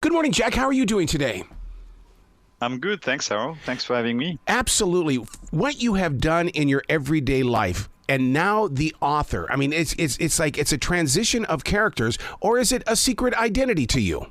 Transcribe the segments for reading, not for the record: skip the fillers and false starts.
Good morning, Jack. How are you doing today? I'm good, thanks, Harold. Thanks for having me. Absolutely. What you have done in your everyday life, and now the author. I mean, it's like it's a transition of characters, or is it a secret identity to you?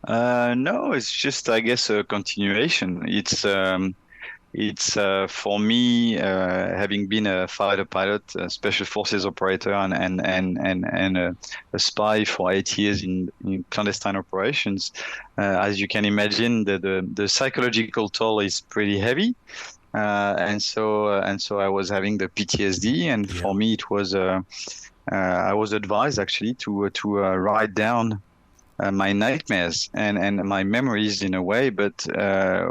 No, it's just, I guess, a continuation. It's for me, having been a fighter pilot, a special forces operator, and a spy for 8 years in clandestine operations. As you can imagine, the psychological toll is pretty heavy. And so I was having the PTSD, and Yeah. for me it was I was advised actually to write down my nightmares and my memories in a way, but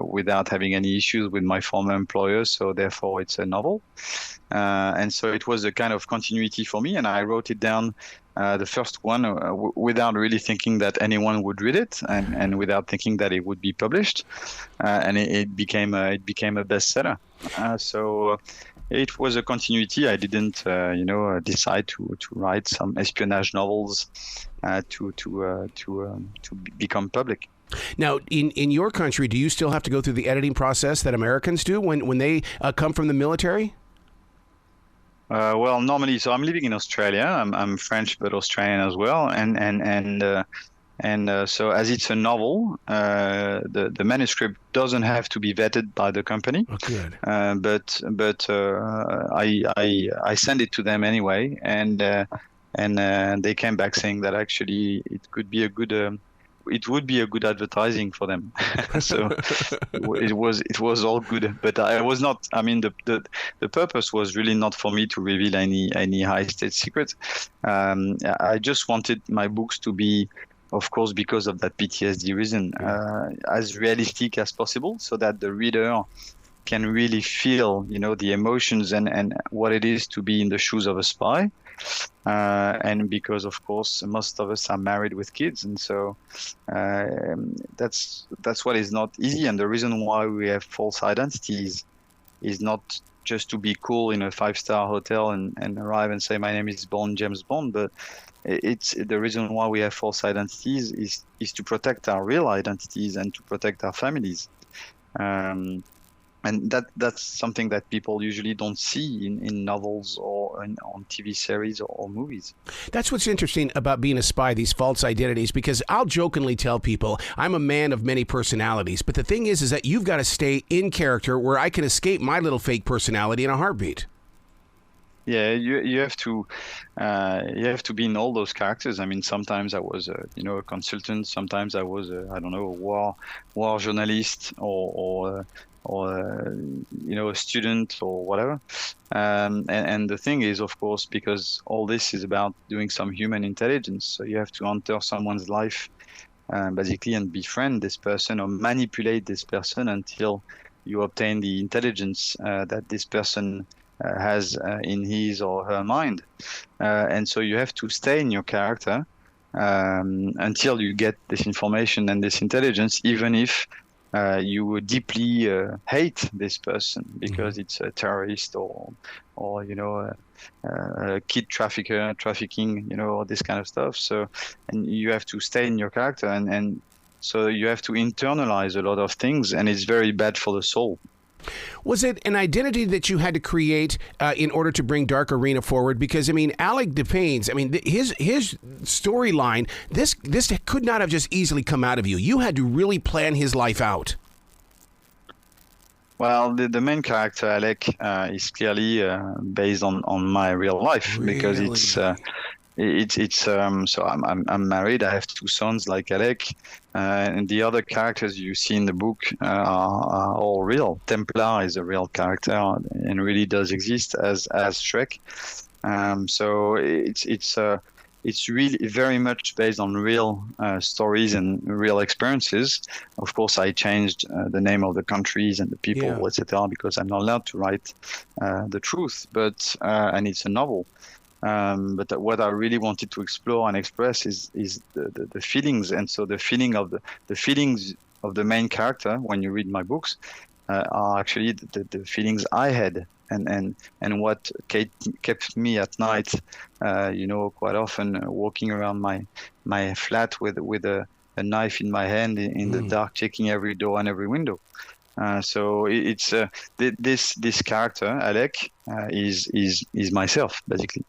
without having any issues with my former employer. So therefore, it's a novel, and so it was a kind of continuity for me. And I wrote it down, the first one, without really thinking that anyone would read it, and without thinking that it would be published, and it became a bestseller. So. It was a continuity. I didn't, decide to write some espionage novels to become public. Now, in your country, do you still have to go through the editing process that Americans do when they come from the military? Well, normally, so I'm living in Australia. I'm French, but Australian as well. And so, as it's a novel, the manuscript doesn't have to be vetted by the company. Oh, good. I send it to them anyway, and they came back saying that actually it would be a good advertising for them. So it was all good, but I was not. I mean, the purpose was really not for me to reveal any high state secret. I just wanted my books to be, of course, because of that PTSD reason, as realistic as possible, so that the reader can really feel, the emotions and what it is to be in the shoes of a spy. And because, of course, most of us are married with kids, and so that's what is not easy. And the reason why we have false identities is not just to be cool in a 5-star hotel and arrive and say my name is Bond, James Bond, but it's the reason why we have false identities is to protect our real identities and to protect our families. And that's something that people usually don't see in novels or on TV series or movies. That's what's interesting about being a spy, these false identities, because I'll jokingly tell people I'm a man of many personalities. But the thing is that you've got to stay in character where I can escape my little fake personality in a heartbeat. Yeah, you have to be in all those characters. I mean, sometimes I was a consultant, sometimes I was I don't know, a war journalist or a student or whatever. And the thing is, of course, because all this is about doing some human intelligence, so you have to enter someone's life basically and befriend this person or manipulate this person until you obtain the intelligence that this person has in his or her mind. And so you have to stay in your character until you get this information and this intelligence, even if you would deeply hate this person because it's a terrorist or a kid trafficking, this kind of stuff. So, and you have to stay in your character, and so you have to internalize a lot of things, and it's very bad for the soul. Was it an identity that you had to create in order to bring Dark Arena forward? Because, I mean, Alec Depane's, I mean, his storyline, this could not have just easily come out of you. You had to really plan his life out. Well, the main character, Alec, is clearly based on my real life. Really? Because it's so I'm married. I have 2 sons like Alec, and the other characters you see in the book are all real. Templar is a real character and really does exist as Shrek. So it's really very much based on real stories and real experiences. Of course, I changed the name of the countries and the people, etc., because I'm not allowed to write the truth. But and it's a novel. But what I really wanted to explore and express is the feelings, and so the feelings of the main character when you read my books are actually the feelings I had, and what kept me at night. Quite often walking around my flat with a knife in my hand in the dark, checking every door and every window. So it's this character, Alec, is myself basically.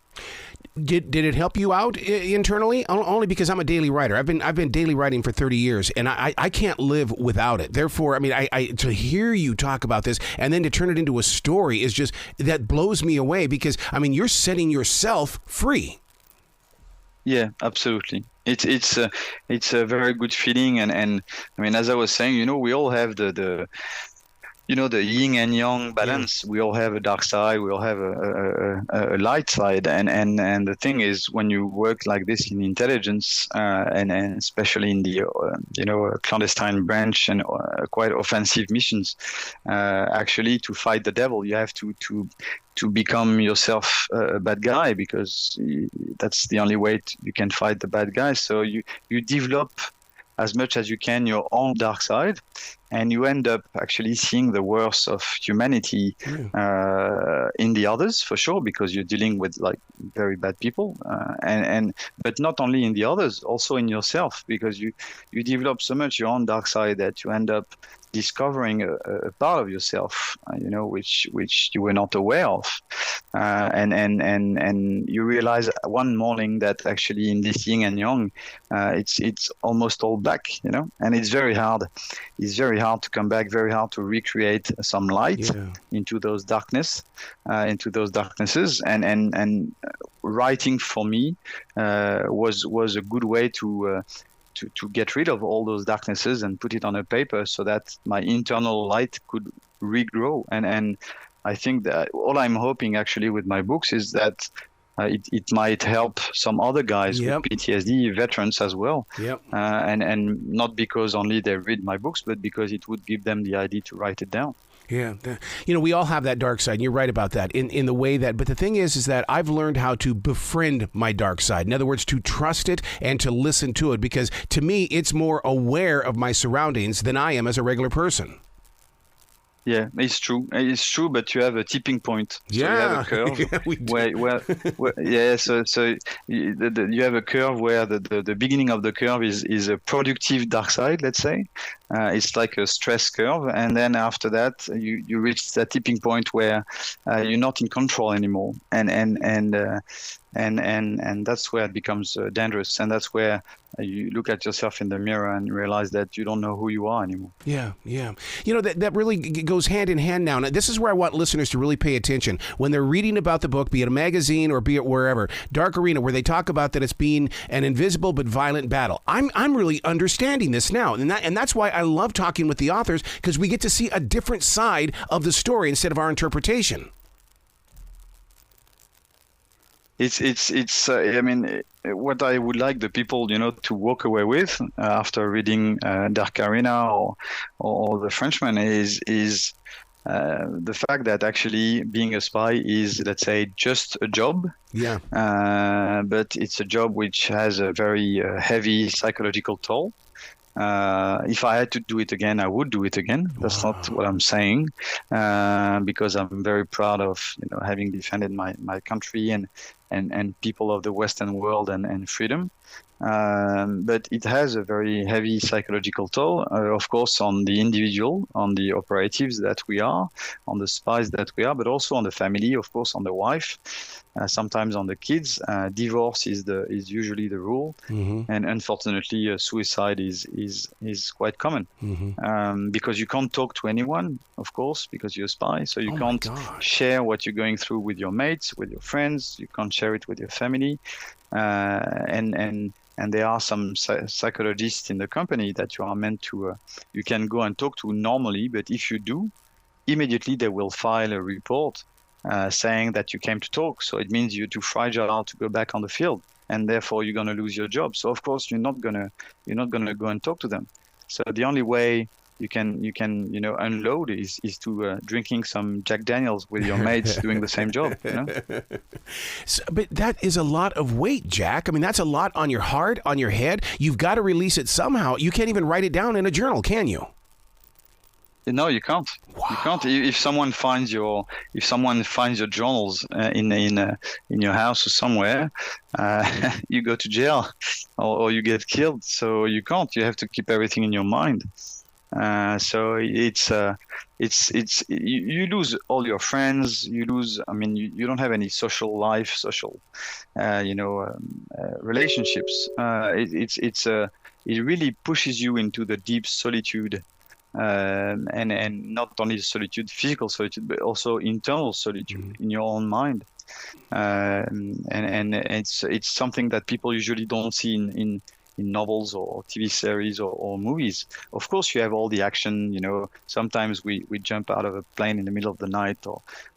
Did it help you out internally? Only because I'm a daily writer. I've been daily writing for 30 years, and I can't live without it. Therefore, I mean, I to hear you talk about this and then to turn it into a story is just, that blows me away, because I mean, you're setting yourself free. Yeah, absolutely. It's a very good feeling, and I mean, as I was saying, you know, we all have the the yin and yang balance. We all have a dark side. We all have a light side. And the thing is, when you work like this in intelligence, and especially in the clandestine branch and quite offensive missions, actually to fight the devil, you have to become yourself a bad guy, because that's the only way you can fight the bad guys. So you develop as much as you can your own dark side, and you end up actually seeing the worst of humanity in the others, for sure, because you're dealing with like very bad people, but not only in the others, also in yourself, because you develop so much your own dark side that you end up discovering a part of yourself, which you were not aware of, and you realize one morning that actually in this yin and yang, it's almost all black, and it's very hard. It's very hard to come back, very hard to recreate some light into those darknesses, and writing for me was a good way to get rid of all those darknesses and put it on a paper, so that my internal light could regrow. And I think that all I'm hoping actually with my books is that it might help some other guys with PTSD, veterans as well. And not because only they read my books, but because it would give them the idea to write it down. Yeah. We all have that dark side, and you're right about that in the way that, but the thing is that I've learned how to befriend my dark side. In other words, to trust it and to listen to it, because to me, it's more aware of my surroundings than I am as a regular person. Yeah, it's true. It's true, but you have a tipping point. So you have a curve so you have a curve where the beginning of the curve is a productive dark side, let's say. It's like a stress curve, and then after that, you reach that tipping point where you're not in control anymore, and that's where it becomes dangerous, and that's where you look at yourself in the mirror and realize that you don't know who you are anymore. Yeah. That really goes hand in hand now. Now, this is where I want listeners to really pay attention. When they're reading about the book, be it a magazine or be it wherever, Dark Arena, where they talk about that it's being an invisible but violent battle. I'm really understanding this now. And that's why I love talking with the authors, because we get to see a different side of the story instead of our interpretation. I mean, what I would like the people, to walk away with after reading Dark Arena or The Frenchman is the fact that actually being a spy is, let's say, just a job. Yeah. But it's a job which has a very heavy psychological toll. If I had to do it again, I would do it again. That's not what I'm saying, because I'm very proud of having defended my country and people of the Western world and freedom. But it has a very heavy psychological toll, of course, on the individual, on the operatives that we are, on the spies that we are, but also on the family, of course, on the wife, sometimes on the kids. Divorce is usually the rule, and unfortunately, suicide is quite common, because you can't talk to anyone, of course, because you're a spy, so you can't share what you're going through with your mates, with your friends. You can't share it with your family, and there are some psychologists in the company that you are meant to, you can go and talk to normally, but if you do, immediately they will file a report saying that you came to talk. So it means you're too fragile to go back on the field, and therefore you're going to lose your job. So of course you're not gonna go and talk to them. So the only way you can unload is to drinking some Jack Daniels with your mates doing the same job. So, but that is a lot of weight, Jack. I mean, that's a lot on your heart, on your head. You've got to release it somehow. You can't even write it down in a journal, can you? No, you can't. Wow. You can't. If someone finds your journals in your house or somewhere, you go to jail, or you get killed. So you can't. You have to keep everything in your mind. So you lose all your friends. You lose. I mean, you don't have any social life, relationships. It really pushes you into the deep solitude, and not only solitude, physical solitude, but also internal solitude in your own mind. And it's something that people usually don't see in novels or TV series or movies. Of course, you have all the action. Sometimes we jump out of a plane in the middle of the night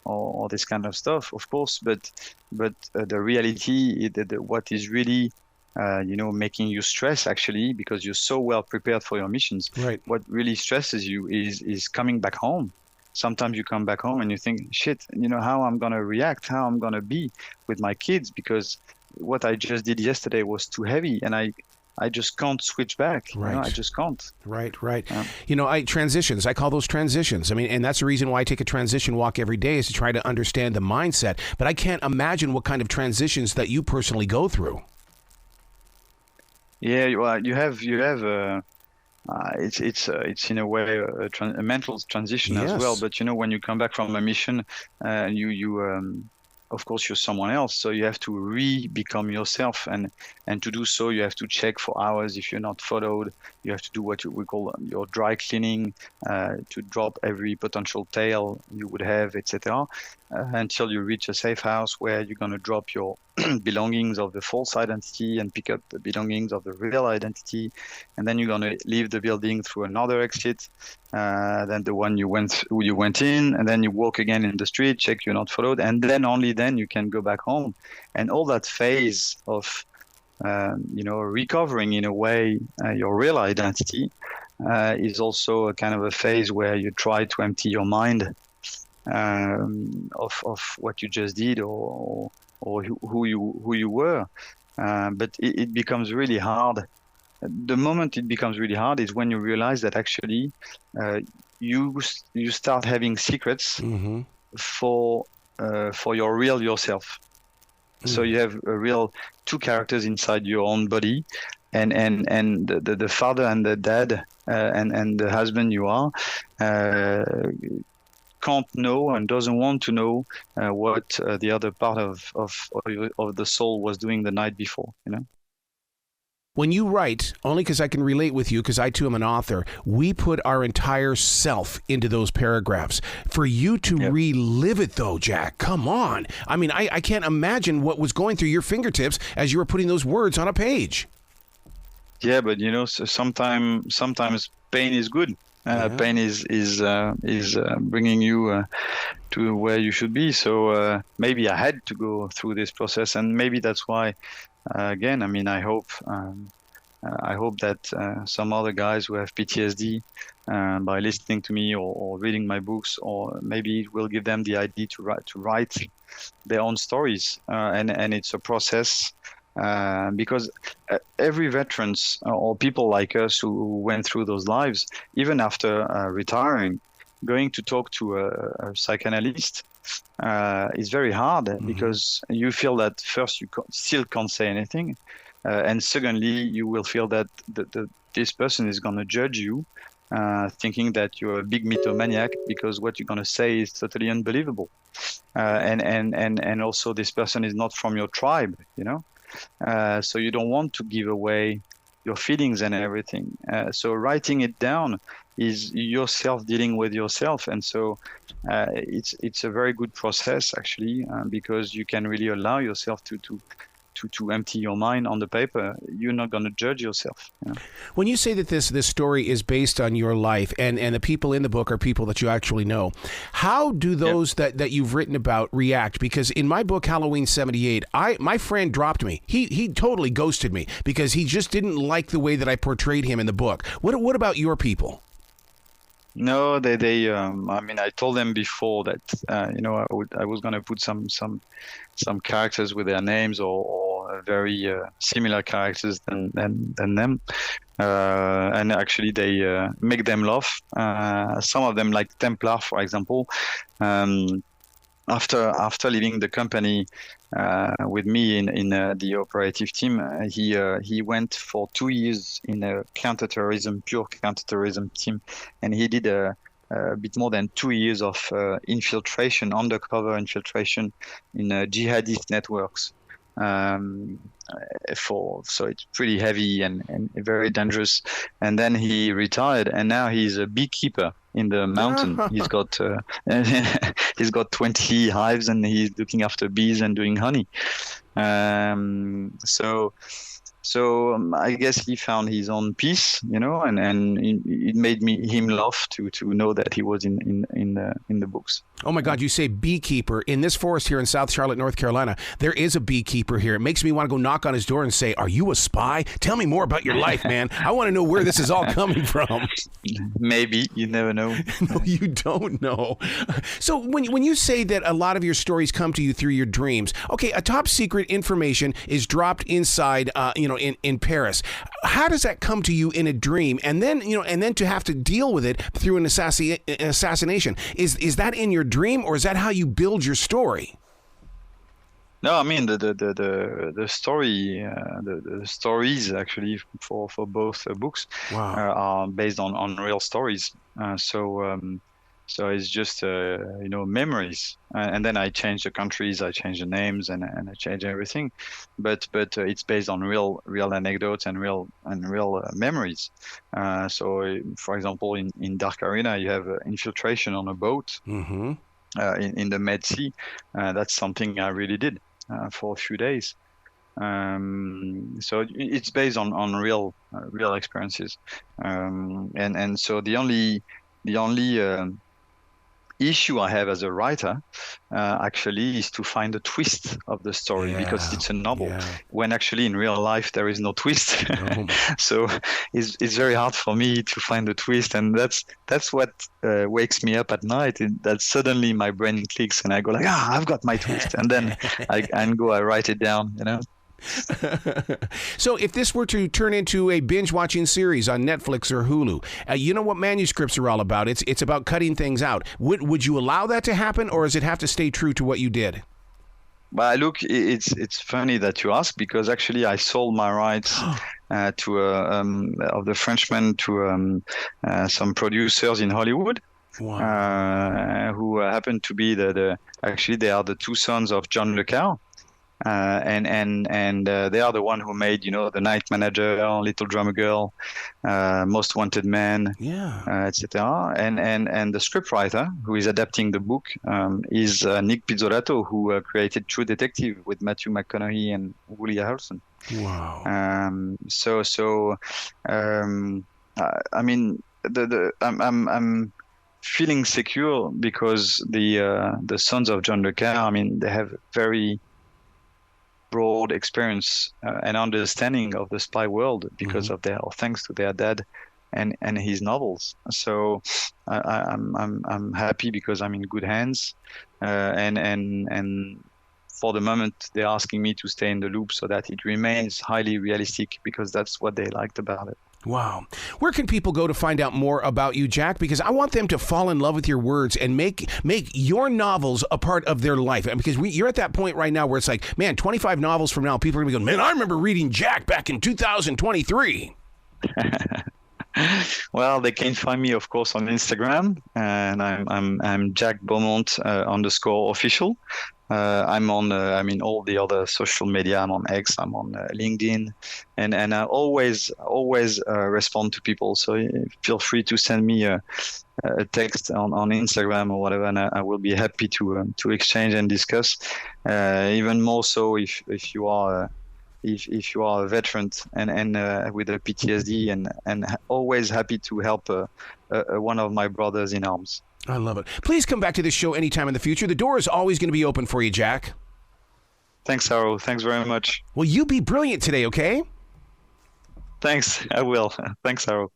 or this kind of stuff. Of course, but the reality, what is really making you stress, actually, because you're so well prepared for your missions. Right. What really stresses you is coming back home. Sometimes you come back home and you think, shit, how I'm going to react, how I'm going to be with my kids, because what I just did yesterday was too heavy, and I just can't switch back. Right. I just can't. Right. Transitions, I call those transitions. I mean, and that's the reason why I take a transition walk every day, is to try to understand the mindset. But I can't imagine what kind of transitions that you personally go through. Yeah, well, it's in a way a mental transition as well. But when you come back from a mission, of course you're someone else, so you have to become yourself, and to do so you have to check for hours if you're not followed. You have to do what we call your dry cleaning, to drop every potential tail you would have, etc., until you reach a safe house where you're going to drop your belongings of the false identity and pick up the belongings of the real identity, and then you're going to leave the building through another exit, than the one you went in, and then you walk again in the street, check you're not followed, and then only then you can go back home. And all that phase of recovering in a way your real identity is also a kind of a phase where you try to empty your mind of what you just did, or who you were, but it becomes really hard. The moment it becomes really hard is when you realize that actually you start having secrets for your real yourself. So you have a real two characters inside your own body, and the father and the dad and the husband you are can't know and doesn't want to know what the other part of the soul was doing the night before. When you write, only because I can relate with you, because I too am an author, we put our entire self into those paragraphs. For you to relive it, though, Jack, come on. I mean, I can't imagine what was going through your fingertips as you were putting those words on a page. Yeah, but so sometimes pain is good. Pain is bringing you to where you should be. So maybe I had to go through this process, and maybe that's why. Again, I mean, I hope that some other guys who have PTSD, by listening to me or reading my books, or maybe it will give them the idea to write their own stories, and it's a process. Because every veterans or people like us who went through those lives, even after retiring, going to talk to a psychanalyst is very hard, because you feel that first you still can't say anything, and secondly you will feel that this person is going to judge you, thinking that you're a big mythomaniac because what you're going to say is totally unbelievable, and also this person is not from your tribe, so you don't want to give away your feelings and everything. So writing it down is yourself dealing with yourself, and so it's a very good process, actually, because you can really allow yourself to empty your mind on the paper. You're not going to judge yourself. When you say that this story is based on your life, and the people in the book are people that you actually know, how do those that you've written about react? Because in my book, Halloween 78, my friend dropped me. He totally ghosted me because he just didn't like the way that I portrayed him in the book. What about your people? No, they I mean, I told them before that I was going to put some characters with their names or very similar characters than them. And actually they make them laugh. Some of them, like Templar, for example, after leaving the company with me in the operative team, he went for 2 years in a pure counterterrorism team, and he did a bit more than 2 years of undercover infiltration in jihadist networks. So it's pretty heavy and very dangerous. And then he retired, and now he's a beekeeper in the mountain. He's got 20 hives, and he's looking after bees and doing honey. So I guess he found his own peace, and it made him laugh to know that he was in the books. Oh my God, you say beekeeper. In this forest here in South Charlotte, North Carolina, there is a beekeeper here. It makes me want to go knock on his door and say, "Are you a spy? Tell me more about your life, man. I want to know where this is all coming from." Maybe. You never know. No, you don't know. So when you say that a lot of your stories come to you through your dreams, okay, a top secret information is dropped inside, in Paris. How does that come to you in a dream? And then to have to deal with it through an assassination. Is that in your dream, or is that how you build your story? No, I mean the stories actually for both books are based on real stories. So it's just memories, and then I change the countries, I change the names, and I change everything, but it's based on real anecdotes and real memories. So for example, in Dark Arena, you have infiltration on a boat. Mm-hmm. In the Med Sea. That's something I really did for a few days. So it's based on real experiences, and so the only issue I have as a writer actually is to find a twist of the story, because it's a novel, when actually in real life there is no twist. So it's very hard for me to find a twist, and that's what wakes me up at night. That suddenly my brain clicks and I go like, I've got my twist, and then I write it down, So if this were to turn into a binge-watching series on Netflix or Hulu, you know what manuscripts are all about. It's about cutting things out. Would you allow that to happen, or does it have to stay true to what you did? Well, look, it's funny that you ask, because actually I sold my rights to of the Frenchman to some producers in Hollywood. Wow. Who happen to be actually they are the two sons of John Le Carre. And they are the one who made, The Night Manager, Little Drummer Girl, Most Wanted Man, etc. And the scriptwriter who is adapting the book is Nick Pizzolatto, who created True Detective with Matthew McConaughey and Woody Harrelson. Wow. I mean, I'm feeling secure because the sons of John Le Carre, I mean, they have very broad experience and understanding of the spy world because of thanks to their dad and his novels. So I'm happy because I'm in good hands, and for the moment they're asking me to stay in the loop so that it remains highly realistic, because that's what they liked about it. Wow. Where can people go to find out more about you, Jack? Because I want them to fall in love with your words and make your novels a part of their life. And because you're at that point right now where it's like, man, 25 novels from now, people are going to be going, man, I remember reading Jack back in 2023. Well, they can find me, of course, on Instagram, and I'm Jack Beaumont _ official. I'm on all the other social media. I'm on X, I'm on LinkedIn, and I always respond to people. So feel free to send me a text on Instagram or whatever, and I will be happy to exchange and discuss. Even more so if you are a veteran and with a PTSD, and always happy to help one of my brothers in arms. I love it. Please come back to this show anytime in the future. The door is always going to be open for you, Jack. Thanks, Harold. Thanks very much. Well, you be brilliant today, okay? Thanks. I will. Thanks, Harold.